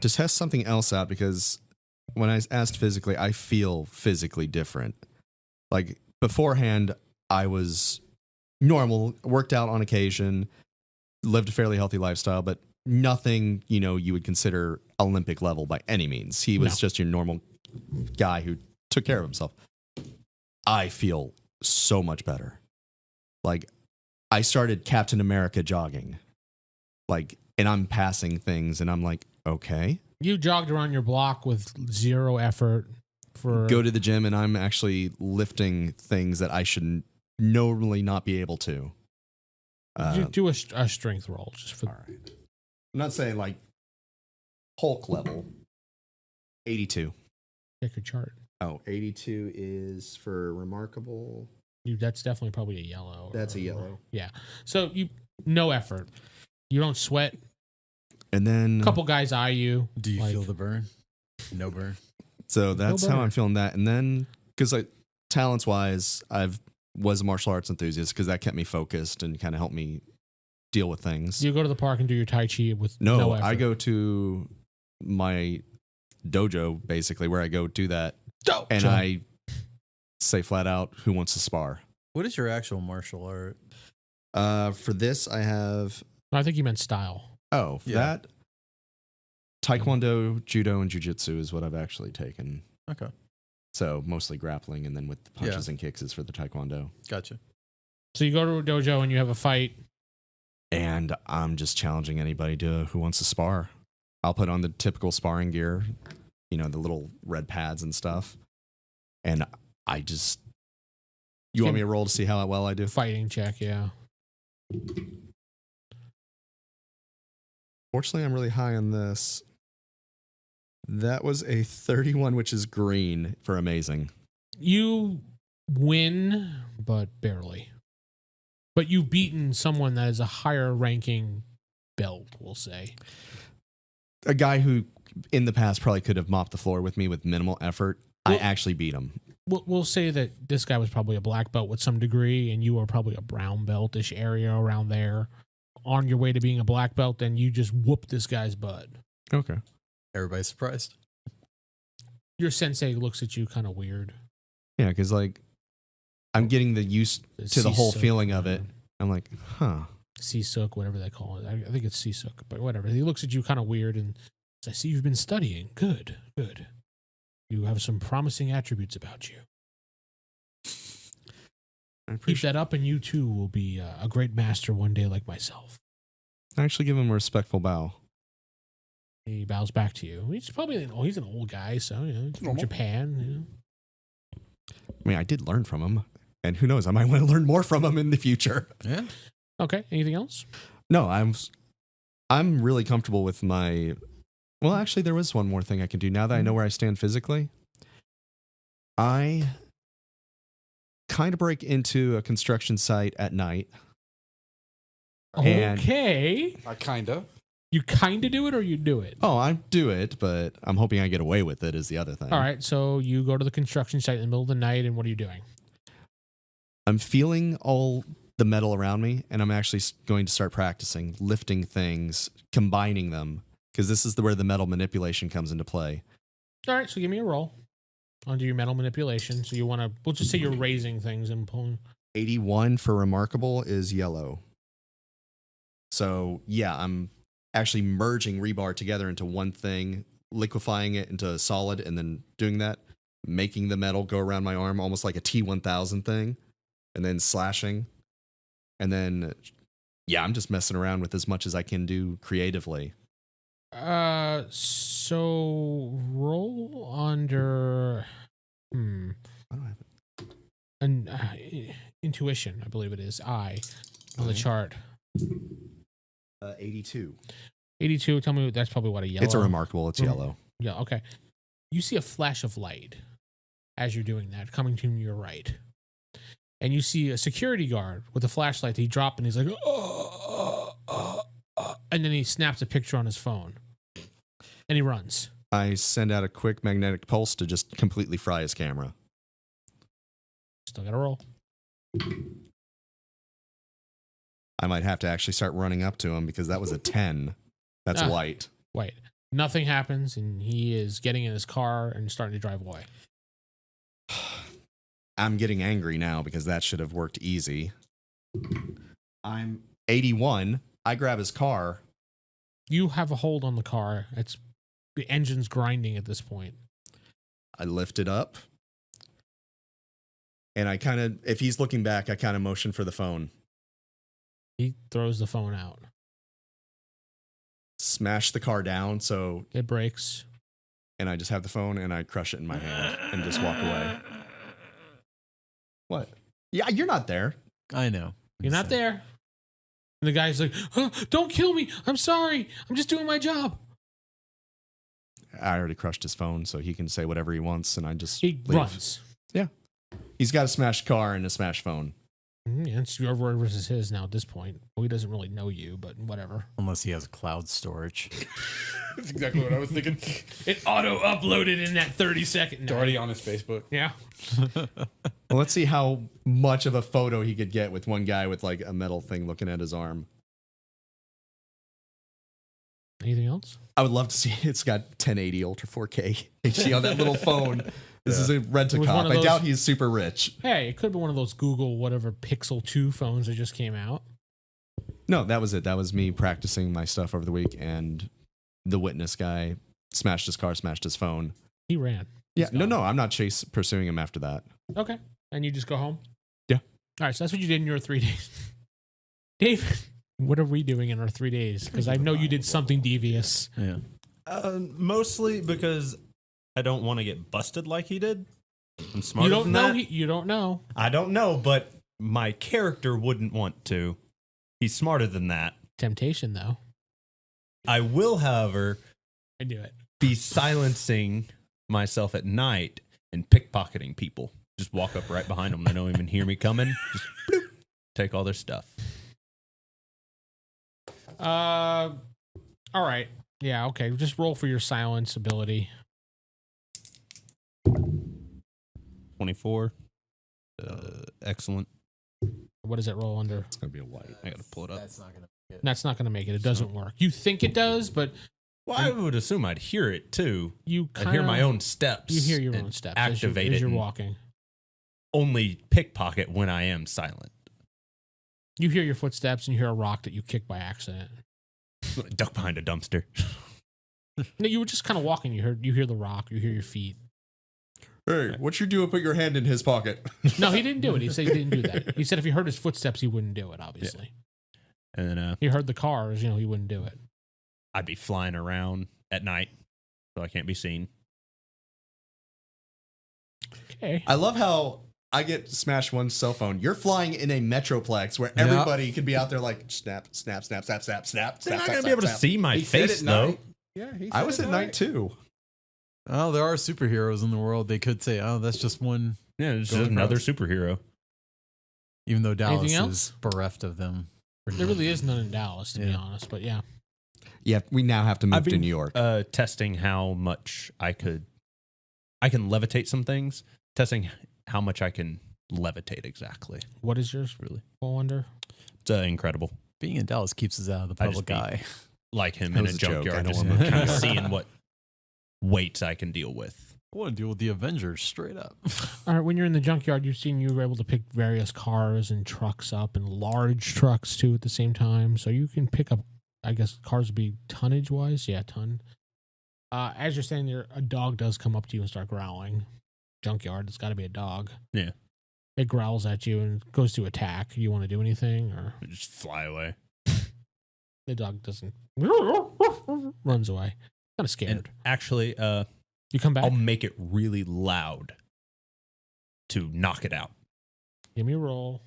to test something else out, because when I asked physically, I feel physically different. Like beforehand, I was normal, worked out on occasion, lived a fairly healthy lifestyle, but nothing, you would consider Olympic level by any means. He was just your normal guy who took care of himself. I feel so much better. Like I started Captain America jogging. And I'm passing things and I'm like, okay. You jogged around your block with zero effort for Go to the gym and I'm actually lifting things that I should normally not be able to. do a strength roll just for. All right. I'm not saying like Hulk level. 82. Check your chart. Oh, 82 is for remarkable. That's definitely probably a yellow. That's a yellow. Yeah. So no effort. You don't sweat. And then A couple guys eye you. Do you like- feel the burn? No burn. so that's No how better. I'm feeling that. And then because talents wise, was a martial arts enthusiast because that kept me focused and kind of helped me deal with things. You go to the park and do your Tai Chi with no effort. I go to my dojo basically where I go do that and I say flat out, who wants to spar? What is your actual martial art? For this, I have I think you meant style. for Yeah. that Taekwondo, Judo, and Jiu-Jitsu is what I've actually taken. Okay, So mostly grappling, and then with the punches and kicks is for the Taekwondo. gotcha. So you go to a dojo and you have a fight. And I'm just challenging anybody who wants to spar. I'll put on the typical sparring gear, the little red pads and stuff. And I just, you want me to roll to see how well I do? Fighting check, yeah. Fortunately, I'm really high on this. That was a 31, which is green for amazing. You win, but barely. But you've beaten someone that is a higher ranking belt, we'll say. A guy who in the past probably could have mopped the floor with me with minimal effort. I Well- actually beat him. We'll say that this guy was probably a black belt with some degree, and you are probably a brown belt-ish area around there. On your way to being a black belt, and you just whooped this guy's butt. Okay. Everybody's surprised. Your sensei looks at you kind of weird. Yeah, because I'm getting the used to the whole Sisuk, feeling of it. I'm like, huh. Sisuk, whatever they call it. I think it's Sisuk, but whatever. He looks at you kind of weird, and says, I see you've been studying. Good, good. You have some promising attributes about you. I Keep appreciate. that up, and you too will be a great master one day, like myself. I actually give him a respectful bow. He bows back to you. He's probably he's an old guy, so he's from Normal. Japan. I mean, I did learn from him, and who knows, I might want to learn more from him in the future. Yeah. Okay. Anything else? No, I'm really comfortable with my. Well, actually, there was one more thing I can do now that I know where I stand physically. I kind of break into a construction site at night And- Okay. I kinda. You kind of do it or you do it? Oh, I do it, but I'm hoping I get away with it is the other thing. All right. So you go to the construction site in the middle of the night, and what are you doing? I'm feeling all the metal around me, and I'm actually going to start practicing lifting things, combining them, because this is where the metal manipulation comes into play. All right. So give me a roll under your mental manipulation. So you want to, we'll just say you're raising things and pulling. 81 for remarkable is yellow. So yeah, I'm actually merging rebar together into one thing, liquefying it into a solid, and then doing that, making the metal go around my arm almost like a T1000 thing, and then slashing. And then, yeah, I'm just messing around with as much as I can do creatively. So roll under, I don't have it. an intuition, I believe it is, I on the Okay. chart. 82. 82. Tell me, that's probably what, a yellow. It's a remarkable. It's yellow. Yeah, okay. You see a flash of light as you're doing that coming to your right. And you see a security guard with a flashlight that he dropped, and he's like, and then he snaps a picture on his phone. And he runs. I send out a quick magnetic pulse to just completely fry his camera. Still got to roll. I might have to actually start running up to him because that was a 10. That's Ah. white. Wait. Nothing happens, and he is getting in his car and starting to drive away. I'm getting angry now because that should have worked easy. I'm 81. I grab his car. You have a hold on the car. It's the engine's grinding at this point. I lift it up. And I kind of, if he's looking back, I kind of motion for the phone. He throws the phone out. Smash the car down, so, It breaks. and I just have the phone and I crush it in my hand and just walk away. What? Yeah, you're not there. I know. You're not there. And the guy's like, "Huh, don't kill me. I'm sorry. I'm just doing my job." I already crushed his phone, so he can say whatever he wants, and I just He leave. runs. He's got a smashed car and a smashed phone. Yeah, it's your word versus his now at this point. Well, he doesn't really know you, but whatever. Unless he has cloud storage. That's exactly what I was thinking. It auto uploaded in that 30-second. It's already on his Facebook. Yeah. Well, let's see how much of a photo he could get with one guy with like a metal thing looking at his arm. Anything else? I would love to see it's got 1080 Ultra 4K HD on that little phone. This is a rent It a was cop. one of I those- doubt he's super rich. Hey, it could be one of those Google whatever Pixel 2 phones that just came out. No, that was it. That was me practicing my stuff over the week, and the witness guy smashed his car, smashed his phone. He ran. Yeah, He's no, gone. I'm not pursuing him after that. Okay. And you just go home? Yeah. All right, so that's what you did in your 3 days. Dave, what are we doing in our 3 days? Because I know you did something devious. Yeah. Mostly because I don't want to get busted like he did. I'm You smarter don't than know. that. You don't know. I don't know, but my character wouldn't want to. He's smarter than that. Temptation, though. I will, however, I knew it. be silencing myself at night and pickpocketing people. Just walk up right behind them. They don't even hear me coming. Just bloop, take all their stuff. All right. Yeah, okay. Just roll for your silence ability. 24. Excellent. What does it roll under? It's gonna be a white. I gotta pull it up. That's not going to be it. That's not going to make it. It doesn't work. You think it does, but Well, I would assume I'd hear it too. you I'd kind hear my own steps. You hear your and own steps Activate as it. you're and walking. Only pickpocket when I am silent. You hear your footsteps and you hear a rock that you kicked by accident. Duck behind a dumpster. No, you were just kind of walking. You hear the rock. You hear your feet. Hey, what you doing? Put your hand in his pocket. No, he didn't do it. He said he didn't do that. He said if he heard his footsteps, he wouldn't do it. Obviously, And then he heard the cars. He wouldn't do it. I'd be flying around at night, so I can't be seen. Okay. I love how I get smashed one cell phone. You're flying in a metroplex where everybody could be out there like snap, snap, snap, snap, snap, snap. They're snap, not snap, going to be snap, able to snap. see my He said face, at though. night. Yeah, he I said was at night too. Oh, there are superheroes in the world. They could say, oh, that's just one, Yeah, it's Going just another across. superhero. even though Dallas Anything else? is bereft of them There really is none in Dallas, to be honest. But yeah. Yeah, we now have to move to New York. Testing how much I can levitate some things. Testing how much I can levitate exactly. What is yours Really fall under? It's incredible. Being in Dallas keeps us out of the I just public eye. Like him That in was a a joke. junkyard, I just know him. kind of seeing what weights I can deal with. I want to deal with the Avengers straight up. All right, when you're in the junkyard, you were able to pick various cars and trucks up, and large trucks too at the same time. So you can pick up, I guess cars would be tonnage wise, yeah, ton. As you're standing there, a dog does come up to you and start growling. Junkyard, it's got to be a dog. Yeah. It growls at you and goes to attack. You want to do anything, or Just fly away. the dog doesn't? Runs away. Kind of scared. And actually, You come back. I'll make it really loud to knock it out. Give me a roll.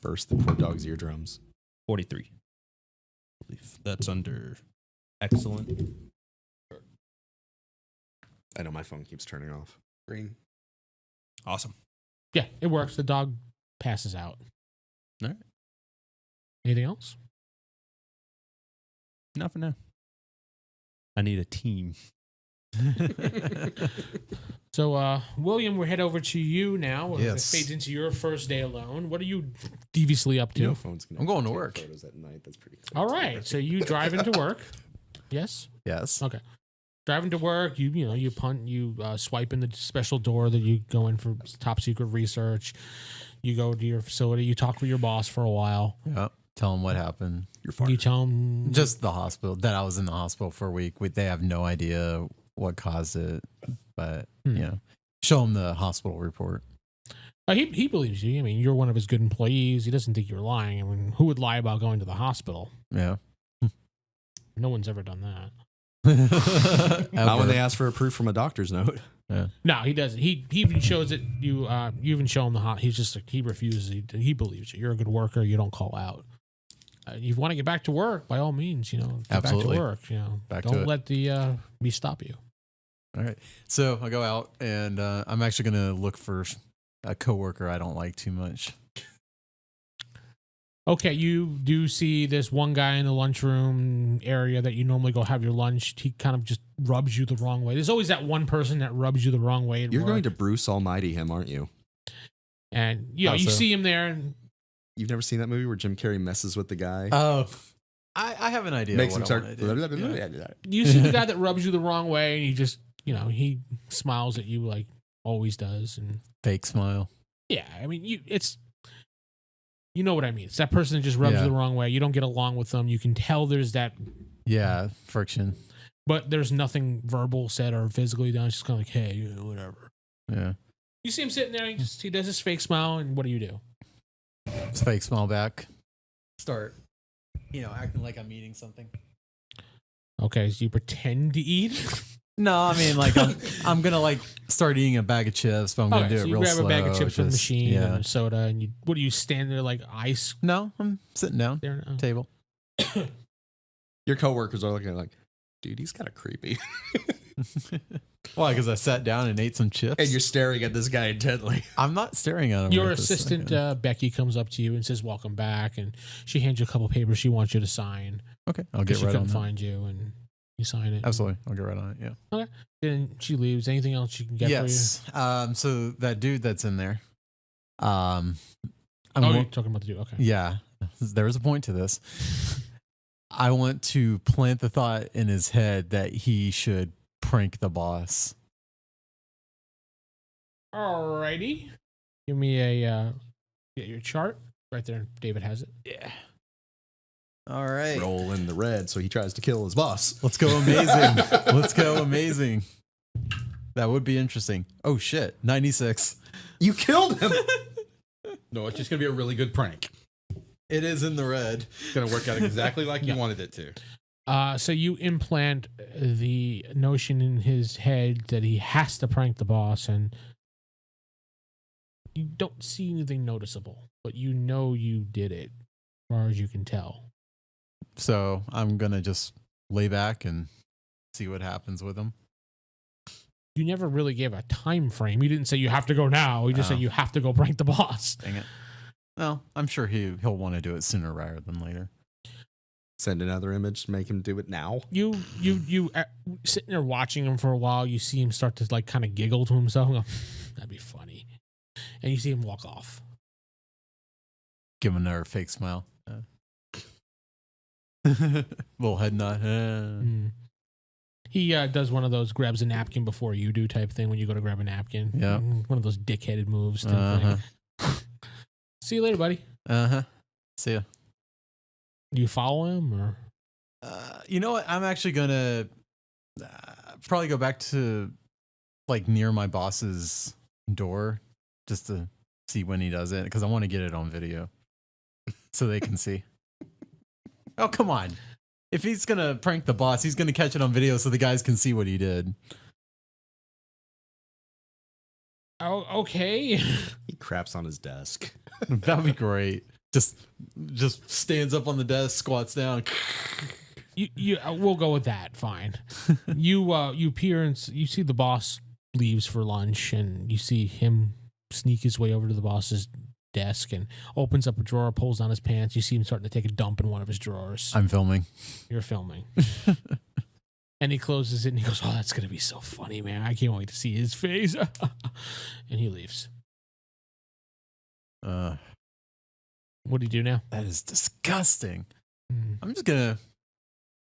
Burst the poor dog's eardrums. 43. I believe that's under excellent. I know my phone keeps turning off. Green. Awesome. Yeah, it works. The dog passes out. All right. Anything else? Not for now. I need a team. So, William, we'll head over to you now. Yes. It fades into your first day alone. What are you deviously up to? No phone's gonna I'm going to take work. Photos at night. That's pretty cool. All right. So you drive into work. Yes. Yes. Okay. Driving to work, you swipe in the special door that you go in for top secret research. You go to your facility. You talk with your boss for a while. Yep. Tell them what happened. You're fired. You tell him Just the hospital. That I was in the hospital for a week. They have no idea what caused it, but show them the hospital report. he believes you. I mean, you're one of his good employees. He doesn't think you're lying. I mean, who would lie about going to the hospital? Yeah. No one's ever done that. Not when they ask for a proof from a doctor's note. Yeah. No, he doesn't. He even shows it. You even show him the he's just like, he refuses. He believes you. You're a good worker. You don't call out. You want to get back to work, by all means. Get Absolutely. back to work. Back to don't it. let the me stop you. All right. So I go out and I'm actually going to look for a coworker I don't like too much. Okay, you do see this one guy in the lunchroom area that you normally go have your lunch. He kind of just rubs you the wrong way. There's always that one person that rubs you the wrong way. You're going to Bruce Almighty him, aren't you? and you How so? see him there, and You've never seen that movie where Jim Carrey messes with the guy? Oh, I have an idea. Makes what him start. I wanna do. you see the guy that rubs you the wrong way, and he just he smiles at you like always does, and Fake smile. yeah, I mean you know what I mean. It's that person that just rubs you the wrong way. You don't get along with them. You can tell there's that, Yeah, friction. but there's nothing verbal said or physically done. It's just kind of like, hey, whatever. Yeah. You see him sitting there. He does his fake smile, and what do you do? It's fake smile back. Start, acting like I'm eating something. Okay, so you pretend to eat. No, I mean, like I'm gonna start eating a bag of chips, but I'm gonna Okay, do so it you real grab slow. a bag of chips from the just- machine Yeah. and a soda, and what do you stand there like ice No, I'm sitting down. there? No. Table. Your coworkers are looking at like, dude, he's kind of creepy. Why? Because I sat down and ate some chips. And you're staring at this guy intently. I'm not staring at him. Your right this assistant second. Becky comes up to you and says, "Welcome back," and she hands you a couple papers she wants you to sign. Okay, I'll Because get she right on couldn't that. find you, and you sign it. Absolutely, I'll get right on it. Yeah. Then she leaves. Anything else you can get Yes. So that dude that's in there. I'm for you? Oh, wa- you're talking about the dude. Okay. yeah. There's a point to this. I want to plant the thought in his head that he should prank the boss. Alrighty. Give me get your chart right there. David has it. Yeah. All right. Roll in the red, so he tries to kill his boss. Let's go amazing. Let's go amazing. That would be interesting. Oh shit. 96. You killed him. No, it's just gonna be a really good prank. It is in the red. It's gonna work out exactly like you wanted it to. So you implant the notion in his head that he has to prank the boss, and you don't see anything noticeable, but you know you did it, as far as you can tell. So I'm gonna just lay back and see what happens with him. You never really gave a time frame. You didn't say you have to go now. You just Oh. said you have to go prank the boss. Dang it. Well, I'm sure he'll want to do it sooner rather than later. Send another image, make him do it now. You sitting there watching him for a while. You see him start to like kind of giggle to himself. And go, that'd be funny. And you see him walk off. Give him another fake smile. Little head nod. He does one of those grabs a napkin before you do type thing when you go to grab a napkin. Yeah. One of those dick-headed moves. Type thing. See you later, buddy. See ya. Do you follow him or? You know what? I'm actually gonna probably go back to like near my boss's door just to see when he does it because I want to get it on video so they can see. Oh, come on. If he's going to prank the boss, he's going to catch it on video so the guys can see what he did. Oh, okay. He craps on his desk. That'd be great. Just stands up on the desk, squats down. We'll go with that. Fine. You peer and you see the boss leaves for lunch, and you see him sneak his way over to the boss's desk and opens up a drawer, pulls down his pants. You see him starting to take a dump in one of his drawers. I'm filming. You're filming. And he closes it and he goes, "Oh, that's gonna be so funny, man. I can't wait to see his face." And he leaves. What do you do now? That is disgusting. I'm just gonna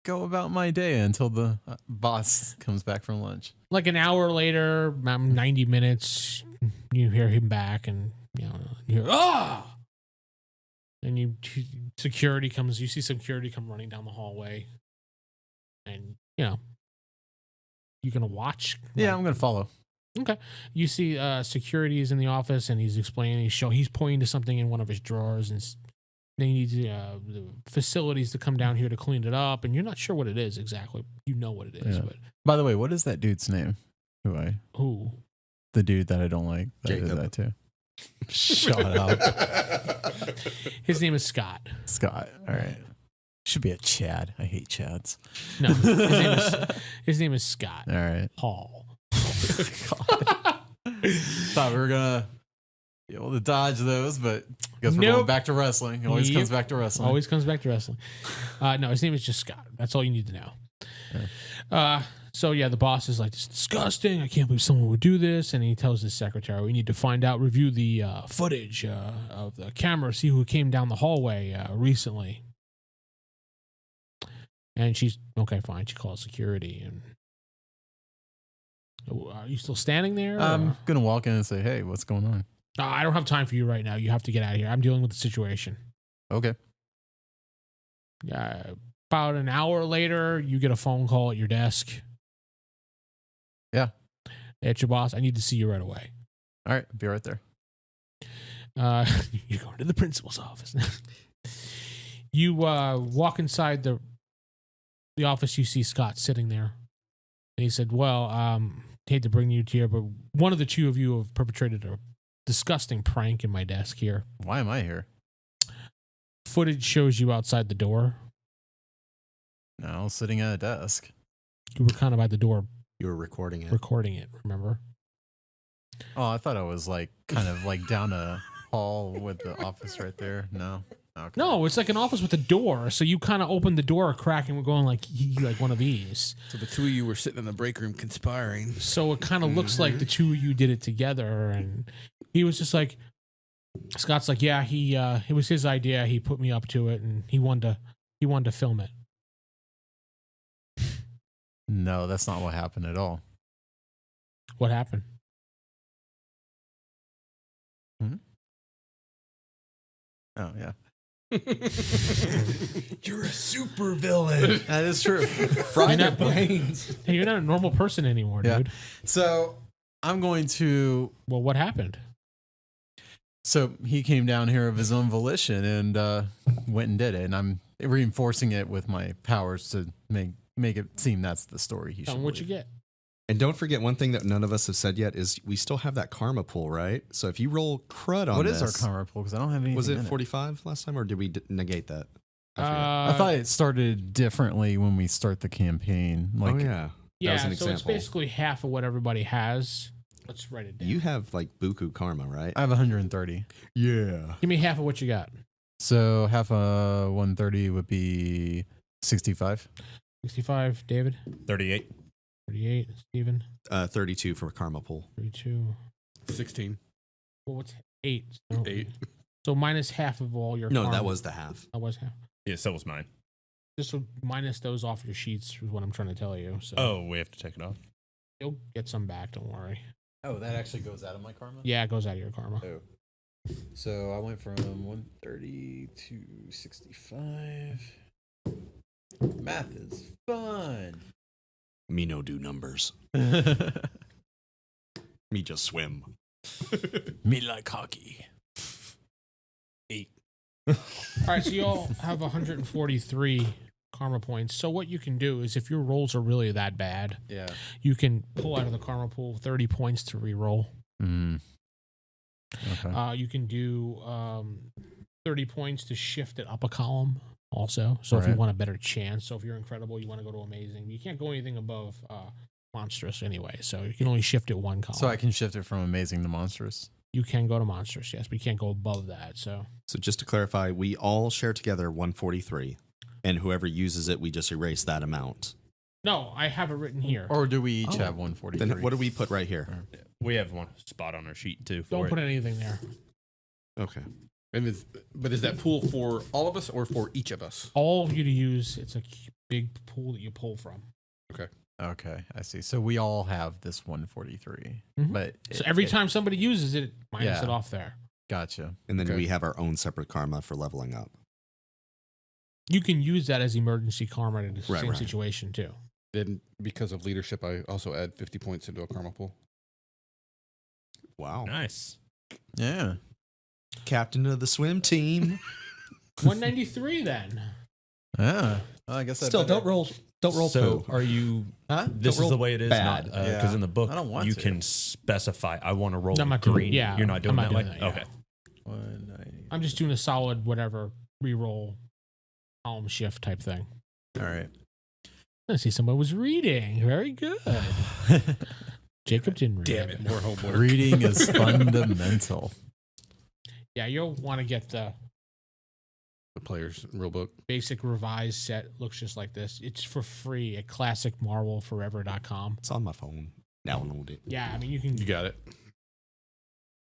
go about my day until the boss comes back from lunch. Like an hour later, 90 minutes, you hear him back, and you hear and security comes. You see security come running down the hallway, and you're gonna watch. Yeah, I'm gonna follow. Okay. You see security is in the office, and he's explaining. He's pointing to something in one of his drawers, and they need the facilities to come down here to clean it up, and you're not sure what it is exactly. You know what it is, Yeah. but By the way, what is that dude's name? who? The dude that I don't like. That did Jacob. that too. Shut up. His name is Scott. Scott. All right. Should be a Chad. I hate Chads. No, his name is Scott. All right. Paul. Thought we were gonna be able to dodge those, but I guess we're Nope. going back to wrestling. It always Yep. comes back to wrestling. Always comes back to wrestling. No, his name is just Scott. That's all you need to know. So yeah, the boss is like, "It's disgusting. I can't believe someone would do this." And he tells his secretary, "We need to review the footage of the camera, see who came down the hallway recently." And she's okay, fine. She calls security. And are you still standing there? I'm gonna walk in and say, "Hey, what's going on?" I don't have time for you right now. You have to get out of here. I'm dealing with the situation. Okay. About an hour later, you get a phone call at your desk. Yeah. It's your boss. I need to see you right away. All right. Be right there. You're going to the principal's office. You walk inside the office. You see Scott sitting there. And he said, "Well, hate to bring you here, but one of the two of you have perpetrated a disgusting prank in my desk here. Why am I here? Footage shows you outside the door. No, sitting at a desk. You were kind of by the door You were recording it. recording it, remember? Oh, I thought I was like kind of like down a hall with the office right there. No. Okay. No, it's like an office with a door. So you kind of opened the door a crack and we're going like one of these. So the two of you were sitting in the break room conspiring. So it kind of looks like the two of you did it together. And he was just like, Scott's like, yeah, it was his idea. He put me up to it, and he wanted to film it. No, that's not what happened at all. What happened? Oh, yeah. You're a super villain. That is true. Fry their brains. Hey, you're not a normal person anymore, Yeah. dude. So I'm going to. Well, what happened? So he came down here of his own volition and went and did it. And I'm reinforcing it with my powers to make it seem that's the story he should Tell me what you believe. get. And don't forget, one thing that none of us have said yet is we still have that karma pool, right? So if you roll crud on What this, is our karma pool? Because I don't have anything was it in 45 last time, or did we negate that? I forget. I thought it started differently when we start the campaign. Like, oh yeah, that was Yeah, an so it's example. basically half of what everybody has. Let's write it down. You have like buku karma, right? I have 130. Yeah. Give me half of what you got. So half of 130 would be 65. 65, David. 38. 38, Steven. 32 for karma pool. 32. 16. Well, what's 8? So, 8. So minus half of all your No, karma. that was the half. That was half. Yeah, so was mine. Just so minus those off your sheets is what I'm trying to tell you. So Oh, we have to take it off. you'll get some back. Don't worry. Oh, that actually goes out of my karma? Yeah, it goes out of your karma. Oh. So I went from 130 to 65. Math is fun. Me no do numbers. Me just swim. Me like hockey. 8. All right, so you all have 143 karma points. So what you can do is if your rolls are really that bad, Yeah. you can pull out of the karma pool 30 points to re-roll. Okay. You can do 30 points to shift it up a column also. So if you Right. want a better chance, so if you're incredible, you want to go to amazing. You can't go anything above monstrous anyway. So you can only shift it one column. So I can shift it from amazing to monstrous. You can go to monstrous, yes, but you can't go above that. So So just to clarify, we all share together 143, and whoever uses it, we just erase that amount. no, I have it written here. Or do we each Oh. have 143? Then what do we put right here? We have one spot on our sheet, too. Don't For put it. anything there. Okay. But is that pool for all of us or for each of us? All of you to use. It's a big pool that you pull from. Okay, I see. So we all have this 143. Mhm. But So every time somebody uses it, minus Yeah. it off there. Gotcha. And then Okay. we have our own separate karma for leveling up. You can use that as emergency karma in the Right, same right. situation too. Then because of leadership, I also add 50 points into a karma pool. Wow. Nice. Yeah. Captain of the swim team. 193 then. Yeah. Well, I guess I Still, better- don't roll. Don't roll So poo. are you... Huh? This roll is the way it is, bad. not because Yeah. in the book I don't want you to. can specify. I want to roll I'm not doing- green. yeah, You're not doing I'm not that doing way. that, yeah. Okay. 190. I'm just doing a solid whatever reroll column shift type thing. All right. I see someone was reading. Very good. Jacob didn't read. Damn it, more homework. Reading is fundamental. Yeah, you'll want to get the The player's rule book. basic revised set. Looks just like this. It's for free at classicmarvelforever.com. It's on my phone. Download it. Yeah, I mean, you can You got it.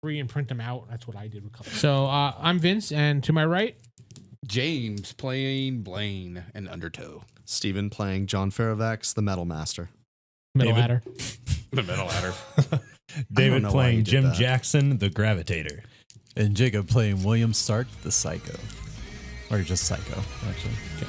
free and print them out. That's what I did with a couple. So I'm Vince, and to my right, James playing Blaine and Undertow. Steven playing John Faravax, the Metal Master. Middle David. Ladder. The metal ladder. I don't David know why playing you did Jim that. Jackson, the Gravitator. And Jacob playing William Stark, the Psycho. Or just Psycho, actually. Okay.